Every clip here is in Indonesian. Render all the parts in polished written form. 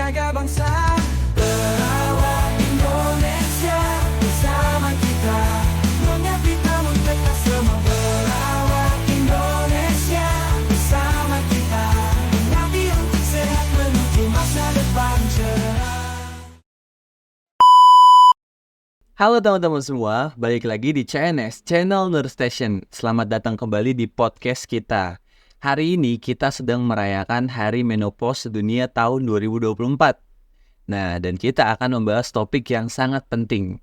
menjaga bangsa. Perawat Indonesia bersama kita, menyapi tamu kita semua. Perawat Indonesia bersama kita, menyapi untuk sehat menuju masa depan cerah. Halo teman-teman semua, balik lagi di CNS, Channel Nurse Station. Selamat datang kembali di podcast kita. Hari ini kita sedang merayakan Hari Menopause Sedunia tahun 2024. Nah, dan kita akan membahas topik yang sangat penting.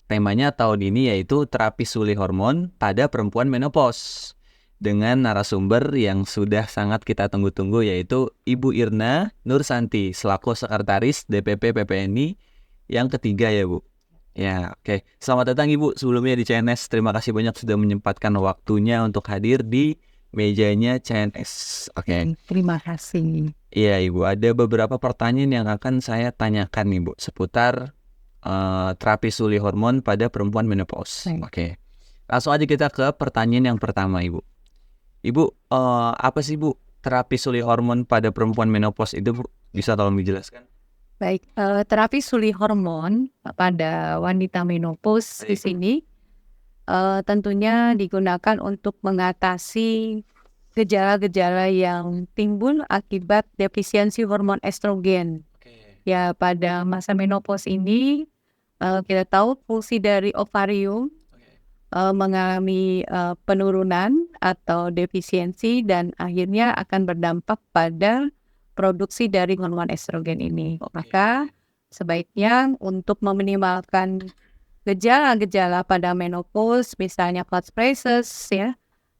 Temanya tahun ini yaitu terapi suli hormon pada perempuan menopause. Dengan narasumber yang sudah sangat kita tunggu-tunggu yaitu Ibu Irna Nursanti selaku Sekretaris DPP PPNI yang ketiga ya Bu. Ya, oke. Selamat datang Ibu sebelumnya di CNS. Terima kasih banyak sudah menyempatkan waktunya untuk hadir di mejanya CNS. Oke. Terima kasih. Iya Ibu, ada beberapa pertanyaan yang akan saya tanyakan nih Bu seputar terapi suli hormon pada perempuan menopause. Oke. Langsung aja kita ke pertanyaan yang pertama Ibu. Ibu, apa sih Bu terapi suli hormon pada perempuan menopause itu Bu? Bisa tolong dijelaskan? Baik, terapi suli hormon pada wanita menopause di sini tentunya digunakan untuk mengatasi gejala-gejala yang timbul akibat defisiensi hormon estrogen. Ya, pada masa menopause ini kita tahu fungsi dari ovarium mengalami penurunan atau defisiensi dan akhirnya akan berdampak pada produksi dari hormon estrogen ini. Maka sebaiknya untuk meminimalkan gejala-gejala pada menopause, misalnya clot phrases ya,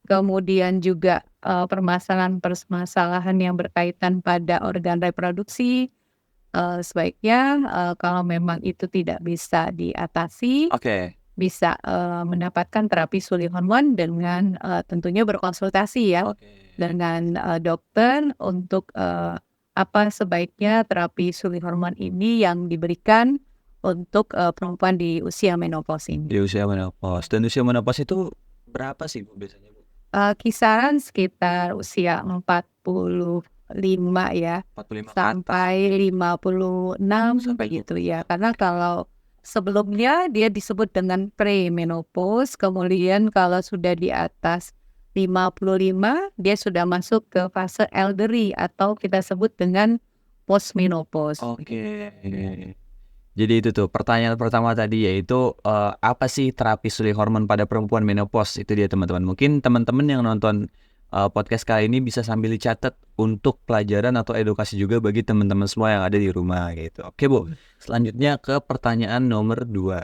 kemudian juga permasalahan-permasalahan yang berkaitan pada organ reproduksi, sebaiknya kalau memang itu tidak bisa diatasi, bisa mendapatkan terapi suli hormon dengan tentunya berkonsultasi ya dengan dokter untuk apa sebaiknya terapi suli hormon ini yang diberikan untuk perempuan di usia menopause ini. Di usia menopause. Dan usia menopause itu berapa sih Bu biasanya Bu? Kisaran sekitar usia 45 ya, 45 sampai 56 begitu ya. Karena kalau sebelumnya dia disebut dengan pre-menopause, kemudian kalau sudah di atas 55 dia sudah masuk ke fase elderly atau kita sebut dengan post-menopause. Oke. Jadi itu tuh pertanyaan pertama tadi yaitu apa sih terapi suli hormon pada perempuan menopause? Itu dia teman-teman. Mungkin teman-teman yang nonton podcast kali ini bisa sambil dicatat untuk pelajaran atau edukasi juga bagi teman-teman semua yang ada di rumah gitu. Oke Bu, selanjutnya ke pertanyaan nomor 2.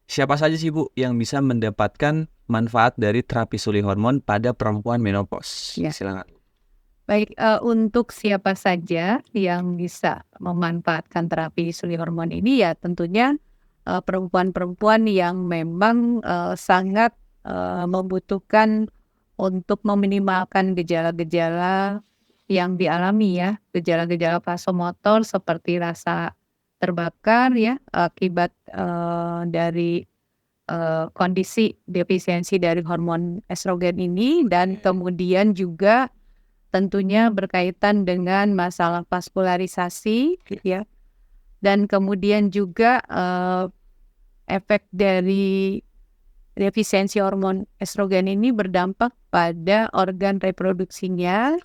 Siapa saja sih Bu yang bisa mendapatkan manfaat dari terapi suli hormon pada perempuan menopause? Ya. Silakan. Baik, untuk siapa saja yang bisa memanfaatkan terapi suli hormon ini ya tentunya perempuan-perempuan yang memang sangat membutuhkan untuk meminimalkan gejala-gejala yang dialami ya, gejala-gejala vasomotor seperti rasa terbakar ya akibat dari kondisi defisiensi dari hormon estrogen ini dan kemudian juga tentunya berkaitan dengan masalah vaskularisasi ya dan kemudian juga efek dari defisiensi hormon estrogen ini berdampak pada organ reproduksinya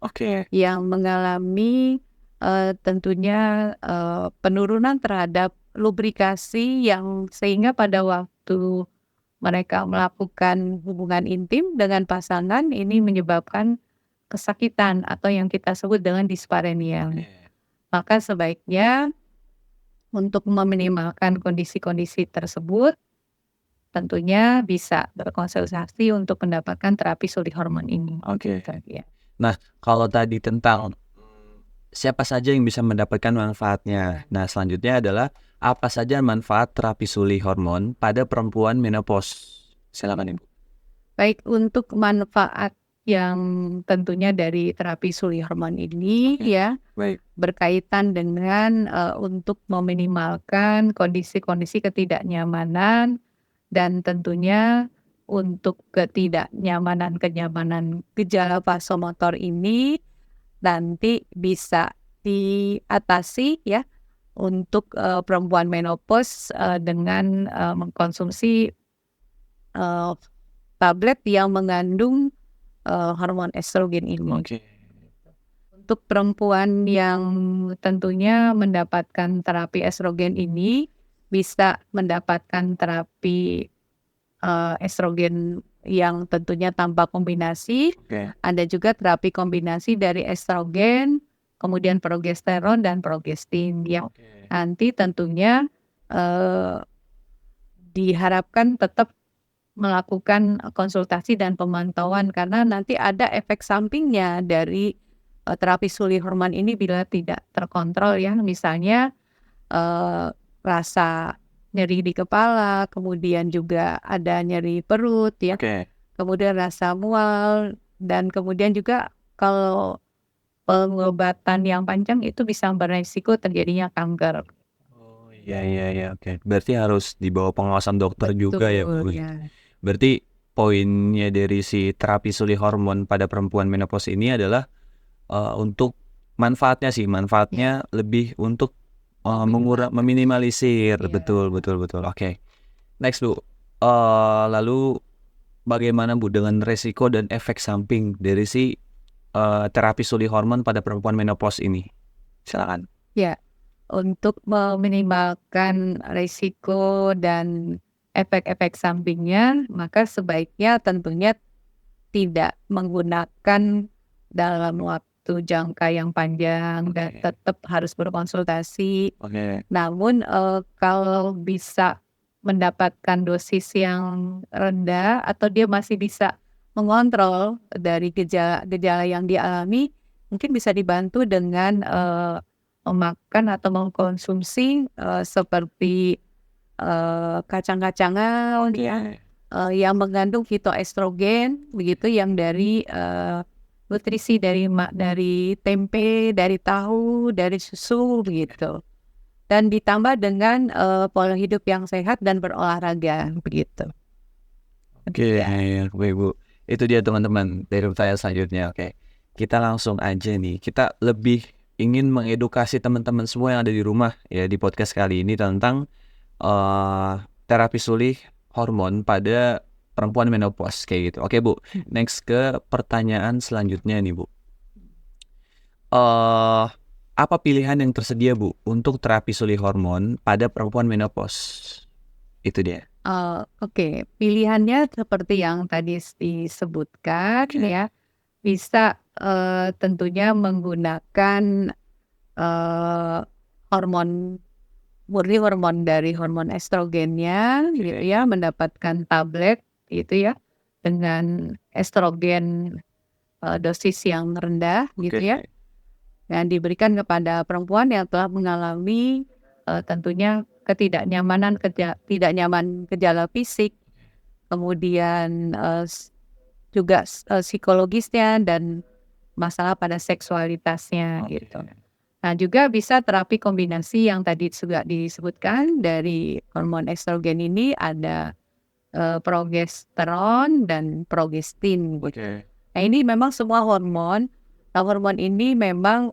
yang mengalami tentunya penurunan terhadap lubrikasi yang sehingga pada waktu mereka melakukan hubungan intim dengan pasangan ini menyebabkan kesakitan atau yang kita sebut dengan dispareunia. Maka sebaiknya untuk meminimalkan kondisi-kondisi tersebut tentunya bisa berkonsultasi untuk mendapatkan terapi suli hormon ini. Ya. Nah, kalau tadi tentang siapa saja yang bisa mendapatkan manfaatnya. Nah, selanjutnya adalah apa saja manfaat terapi suli hormon pada perempuan menopause? Silakan Ibu. Baik, untuk manfaat yang tentunya dari terapi suli hormon ini ya berkaitan dengan untuk meminimalkan kondisi-kondisi ketidaknyamanan dan tentunya untuk kenyamanan gejala vasomotor ini nanti bisa diatasi ya untuk perempuan menopause dengan mengkonsumsi tablet yang mengandung hormon estrogen ini. Untuk perempuan yang tentunya mendapatkan terapi estrogen ini bisa mendapatkan terapi estrogen yang tentunya tanpa kombinasi. Ada juga terapi kombinasi dari estrogen, kemudian progesteron dan progestin yang nanti tentunya diharapkan tetap melakukan konsultasi dan pemantauan karena nanti ada efek sampingnya dari terapi sulih hormon ini bila tidak terkontrol ya, misalnya rasa nyeri di kepala, kemudian juga ada nyeri perut ya, kemudian rasa mual, dan kemudian juga kalau pengobatan yang panjang itu bisa beresiko terjadinya kanker. Oh iya, oke. Berarti harus di bawah pengawasan dokter juga ya, Bu. Ya. Berarti poinnya dari si terapi sulih hormon pada perempuan menopause ini adalah untuk manfaatnya lebih untuk meminimalisir. Betul. Oke. Next, Bu. Lalu bagaimana, Bu, dengan resiko dan efek samping dari si terapi sulih hormon pada perempuan menopause ini? Silakan. Ya, untuk meminimalkan risiko dan efek-efek sampingnya, maka sebaiknya tentunya tidak menggunakan dalam waktu jangka yang panjang dan tetap harus berkonsultasi. Namun kalau bisa mendapatkan dosis yang rendah atau dia masih bisa mengontrol dari gejala yang dialami, mungkin bisa dibantu dengan memakan atau mengkonsumsi seperti kacang-kacangan yang mengandung fitoestrogen begitu, yang dari nutrisi dari tempe, dari tahu, dari susu begitu, dan ditambah dengan pola hidup yang sehat dan berolahraga begitu. Oke, Bu. Itu dia teman-teman dari saya selanjutnya. Oke, kita langsung aja nih. Kita lebih ingin mengedukasi teman-teman semua yang ada di rumah ya di podcast kali ini tentang terapi sulih hormon pada perempuan menopause kayak gitu. Oke, Bu. Next ke pertanyaan selanjutnya nih, Bu. Apa pilihan yang tersedia, Bu, untuk terapi sulih hormon pada perempuan menopause? Itu dia. Oke, pilihannya seperti yang tadi disebutkan ya. Bisa tentunya menggunakan hormon dari hormon estrogennya gitu ya, mendapatkan tablet gitu ya dengan estrogen dosis yang rendah gitu ya, dan diberikan kepada perempuan yang telah mengalami tentunya ketidaknyamanan gejala fisik, kemudian juga psikologisnya dan masalah pada seksualitasnya gitu. Nah, juga bisa terapi kombinasi yang tadi juga disebutkan dari hormon estrogen ini, ada progesteron dan progestin gitu. Nah, ini memang semua hormon ini memang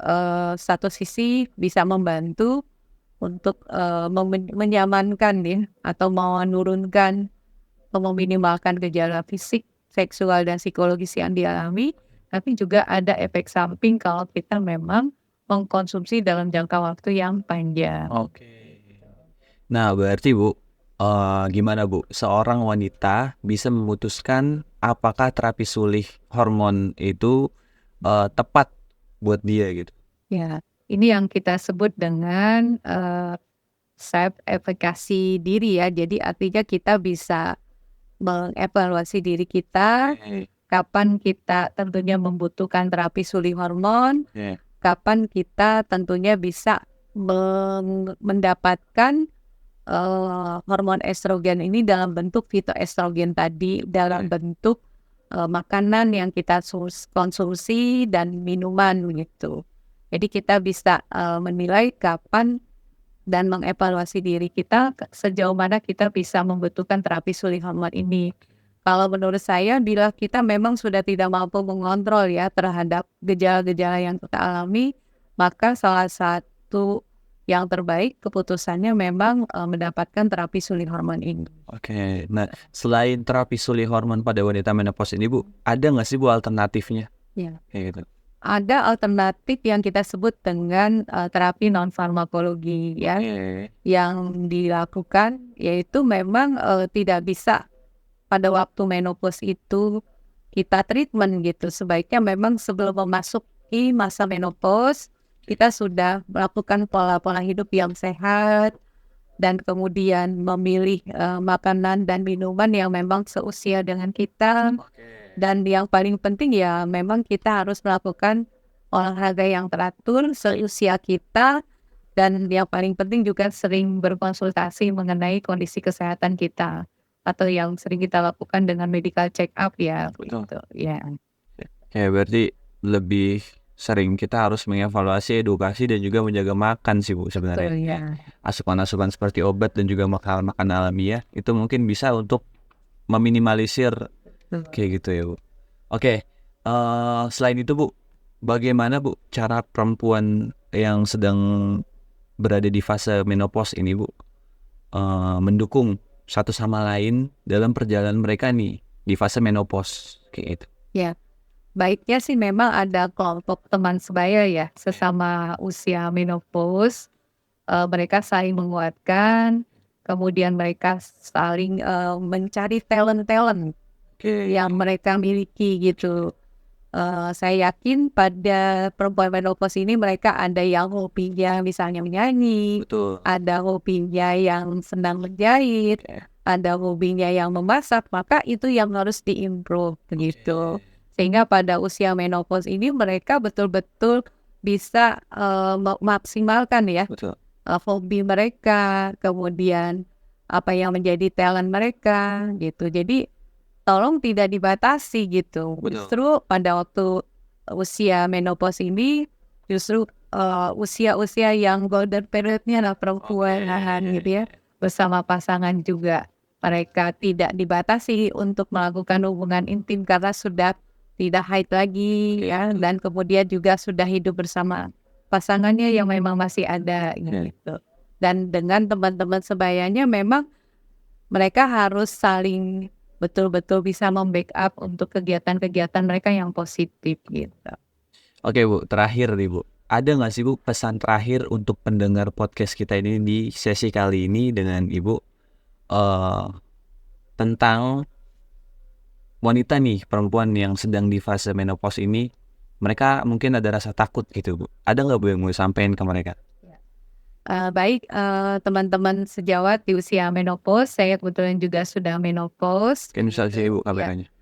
satu sisi bisa membantu untuk menyamankan ya, atau menurunkan atau meminimalkan gejala fisik, seksual dan psikologis yang dialami, tapi juga ada efek samping kalau kita memang mengkonsumsi dalam jangka waktu yang panjang. Nah, berarti Bu, gimana Bu, seorang wanita bisa memutuskan apakah terapi sulih hormon itu tepat buat dia gitu? Ya, ini yang kita sebut dengan self efficacy diri ya. Jadi artinya kita bisa mengevaluasi diri kita, kapan kita tentunya membutuhkan terapi sulih hormon, kapan kita tentunya bisa mendapatkan hormon estrogen ini dalam bentuk fitoestrogen tadi, dalam bentuk makanan yang kita konsumsi dan minuman gitu. Jadi kita bisa menilai kapan dan mengevaluasi diri kita sejauh mana kita bisa membutuhkan terapi sulih hormon ini. Kalau menurut saya, bila kita memang sudah tidak mampu mengontrol ya terhadap gejala-gejala yang kita alami, maka salah satu yang terbaik keputusannya memang mendapatkan terapi sulih hormon ini. Oke, nah selain terapi sulih hormon pada wanita menopause ini Bu, ada nggak sih Bu alternatifnya? Ya. Kayak gitu. Ada alternatif yang kita sebut dengan terapi non farmakologi ya, yang dilakukan yaitu memang tidak bisa pada waktu menopause itu kita treatment gitu. Sebaiknya memang sebelum memasuki masa menopause kita sudah melakukan pola-pola hidup yang sehat dan kemudian memilih makanan dan minuman yang memang seusia dengan kita. Dan yang paling penting ya memang kita harus melakukan olahraga yang teratur seusia kita, dan yang paling penting juga sering berkonsultasi mengenai kondisi kesehatan kita atau yang sering kita lakukan dengan medical check up ya. Betul. Gitu, ya. Ya berarti lebih sering kita harus mengevaluasi edukasi dan juga menjaga makan sih Bu sebenarnya. Betul, ya. Asupan-asupan seperti obat dan juga makanan alamiah itu mungkin bisa untuk meminimalisir kayak gitu ya Bu. Oke, selain itu Bu, bagaimana Bu cara perempuan yang sedang berada di fase menopause ini Bu mendukung satu sama lain dalam perjalanan mereka nih di fase menopause kayak gitu? Ya, baiknya sih memang ada kelompok teman sebaya ya sesama usia menopause. Mereka saling menguatkan, kemudian mereka saling mencari talent-talent yang mereka miliki gitu. Saya yakin pada perempuan menopause ini mereka ada yang hobinya misalnya menyanyi, Betul. ada hobinya yang senang menjahit, ada hobinya yang memasak, maka itu yang harus diimprove begitu. Sehingga pada usia menopause ini mereka betul-betul bisa memaksimalkan ya Betul. hobi mereka, kemudian apa yang menjadi talent mereka gitu. Jadi tolong tidak dibatasi gitu. Betul. Justru pada waktu usia menopause ini justru usia-usia yang golden periodnya lah perempuan gitu ya. Bersama pasangan juga mereka tidak dibatasi untuk melakukan hubungan intim karena sudah tidak haid lagi ya, dan kemudian juga sudah hidup bersama pasangannya yang memang masih ada gitu. Dan dengan teman-teman sebayanya memang mereka harus saling betul-betul bisa membackup untuk kegiatan-kegiatan mereka yang positif gitu. Oke Bu, terakhir nih Bu, ada nggak sih Bu pesan terakhir untuk pendengar podcast kita ini di sesi kali ini dengan Ibu tentang wanita nih, perempuan yang sedang di fase menopause ini, mereka mungkin ada rasa takut gitu Bu. Ada nggak Bu yang mau sampaikan ke mereka? Baik, teman-teman sejawat di usia menopause, saya kebetulan juga sudah menopause. Kan bisa sih Ibu kameranya.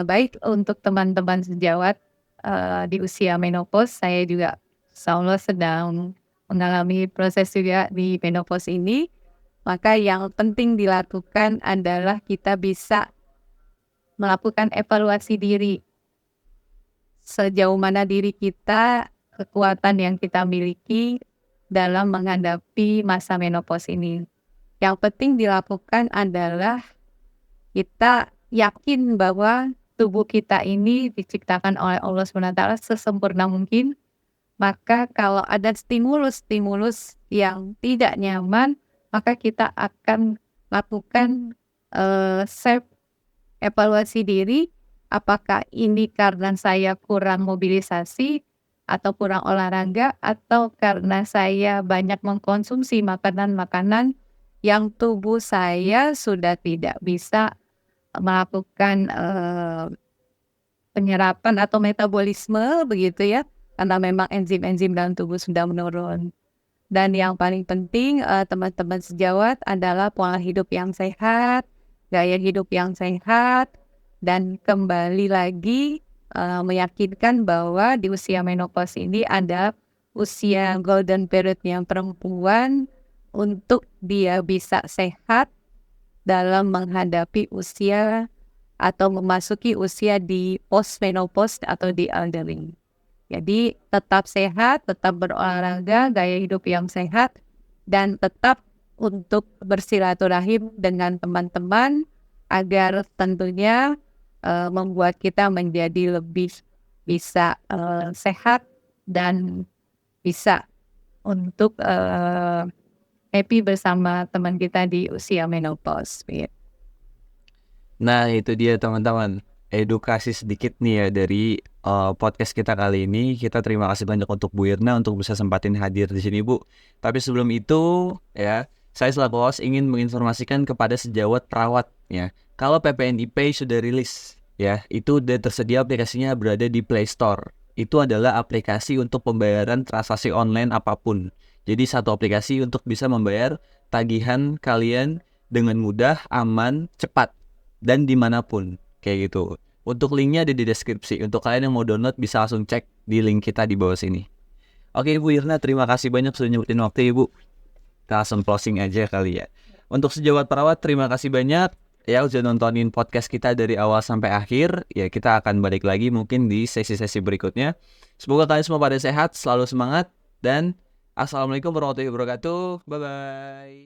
Baik, untuk teman-teman sejawat di usia menopause, saya juga insya Allah sedang mengalami proses juga di menopause ini. Maka yang penting dilakukan adalah kita bisa melakukan evaluasi diri. Sejauh mana diri kita, kekuatan yang kita miliki dalam menghadapi masa menopause ini. Yang penting dilakukan adalah kita yakin bahwa tubuh kita ini diciptakan oleh Allah SWT sesempurna mungkin. Maka kalau ada stimulus-stimulus yang tidak nyaman, maka kita akan lakukan self evaluasi diri. Apakah ini karena saya kurang mobilisasi atau kurang olahraga, atau karena saya banyak mengkonsumsi makanan-makanan yang tubuh saya sudah tidak bisa melakukan penyerapan atau metabolisme begitu ya, karena memang enzim-enzim dalam tubuh sudah menurun. Dan yang paling penting teman-teman sejawat adalah pola hidup yang sehat, gaya hidup yang sehat, dan kembali lagi meyakinkan bahwa di usia menopause ini ada usia golden period yang perempuan untuk dia bisa sehat dalam menghadapi usia atau memasuki usia di post menopause atau di elderly. Jadi tetap sehat, tetap berolahraga, gaya hidup yang sehat, dan tetap untuk bersilaturahim dengan teman-teman agar tentunya membuat kita menjadi lebih bisa sehat dan bisa untuk happy bersama teman kita di usia menopause. Nah, itu dia teman-teman. Edukasi sedikit nih ya dari podcast kita kali ini. Kita terima kasih banyak untuk Bu Irna untuk bisa sempatin hadir di sini, Bu. Tapi sebelum itu ya, saya selaku host ingin menginformasikan kepada sejawat perawat ya. Kalau PPNIP sudah rilis ya, itu udah tersedia aplikasinya berada di Play Store. Itu adalah aplikasi untuk pembayaran transaksi online apapun. Jadi satu aplikasi untuk bisa membayar tagihan kalian dengan mudah, aman, cepat, dan dimanapun kayak gitu. Untuk linknya ada di deskripsi. Untuk kalian yang mau download bisa langsung cek di link kita di bawah sini. Oke Bu Irna, terima kasih banyak sudah nyempetin waktu Ibu. Kita langsung closing aja kali ya. Untuk sejawat perawat terima kasih banyak ya udah nontonin podcast kita dari awal sampai akhir. Ya kita akan balik lagi mungkin di sesi-sesi berikutnya. Semoga kalian semua pada sehat, selalu semangat, dan assalamualaikum warahmatullahi wabarakatuh. Bye bye.